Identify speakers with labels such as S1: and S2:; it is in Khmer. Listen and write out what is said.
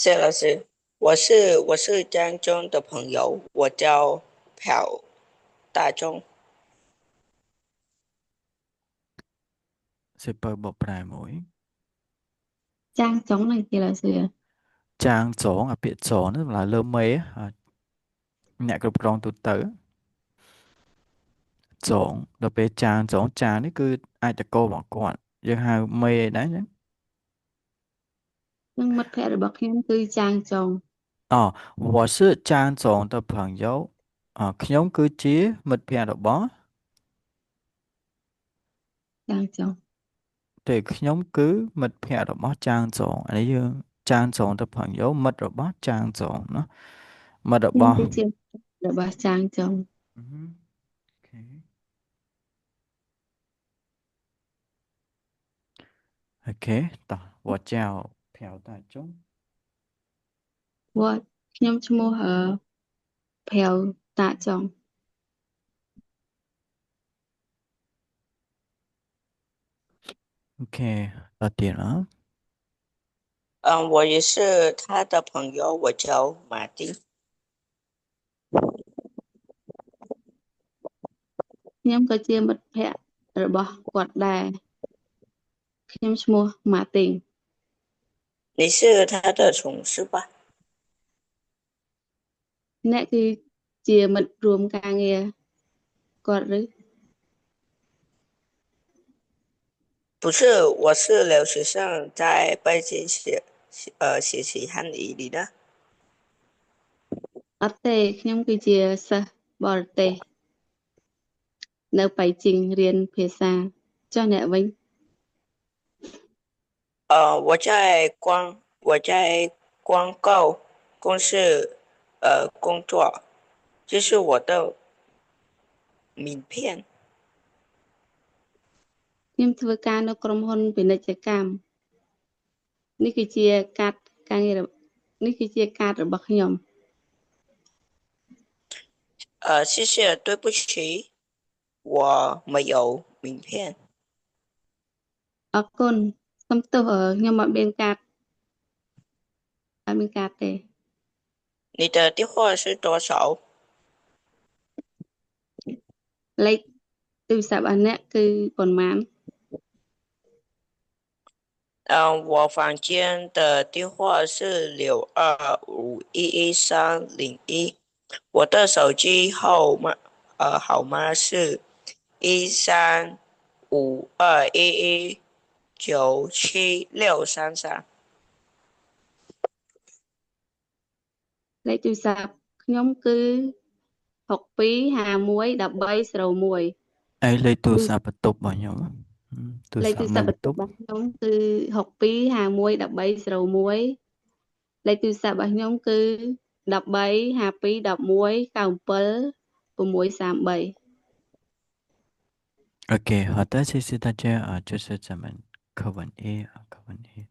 S1: 谢老师，我是江中的朋友，我叫朴大中。
S2: Super បកប្រែមួយ
S3: ចាងចុងហ្នឹងជាលើសឿ
S2: ចាងចងអាពាក្យចងនោះlàលើមេអ្នកគ្រប់គ្រងទូទៅចងដល់ពេលចាងចងចាងនេះគឺអាចតកោរបស់គាត់យើងហៅមេអីដែរចឹង
S3: នឹងមិត្តភ័ក្តិរបស់ខ្ញុំគឺចាងចុង
S2: អូ我是ចាងចង的朋友ខ្ញុំគឺជាមិត្តភ័ក្តិរបស់
S3: ចាងចុង
S2: ទេខ្ញុំគឺមិត្តភ័ក្តិរបស់ចាងចងអានេះយើងចាងចង的朋友មិត្តរបស់ចាងចងណាមិត្តរបស់
S3: ខ្ញុំគឺជារបស់ចាងចុង
S2: អូខេអូខេតោះ我叫朴大中
S3: វត្តខ្ញុំឈ្មោះភៅតាចុង
S2: OK 到点了。
S1: 我也是他的朋友，我叫马丁。
S3: ខ្ញុំក៏ជាមិត្តភ័ក្តិរបស់គាត់ដែរខ្ញុំឈ្មោះម៉ាទីង
S1: 你是他的同事吧？
S3: អ្នកគឺជាមិត្តរួមការងារគាត់ឬ
S1: 不是，我是留学生，在北京学习汉语你呢？
S3: អត់ទេខ្ញុំគឺជាសិស្សបរទេសនៅបៃជីងរៀនភាសាចុះអ្នកវិញ
S1: 我在广告公司工作，这是我的名片。
S3: ខ្ញុំធ្វើការនៅក្រុមហ៊ុនពាណិជ្ជកម្មនេះគឺជាកាតការងារនេះគឺជាកាតរបស់ខ្ញុំ
S1: 谢谢，对不起，我没有名片。
S3: អរគុណសូមទោសខ្ញុំអត់មានកាតទេ
S1: 你的电话是多少？
S3: លេខទូរស័ព្ទរបស់អ្នកគឺប៉ុន្មាន
S1: 我房间的电话是62511301，我的手机号码是1352119763。
S3: លេខទូរស័ព្ទខ្ញុំគឺ62511301
S2: ឯលេខទូរ
S3: ទូរ
S2: ស័ព្ទបន្ទប់របស់ខ្ញុំទូរ
S3: លេខទូរស័
S2: ស័ព្ទមួយបន្ទប់
S3: ព្ទបន្ទប់របស់ខ្ញុំគឺ62511301លេខទូរស័ព្ទរបស់ខ្ញុំគឺ1352119763
S2: OK，好的，谢谢大家就是咱们课文 A 课文 A。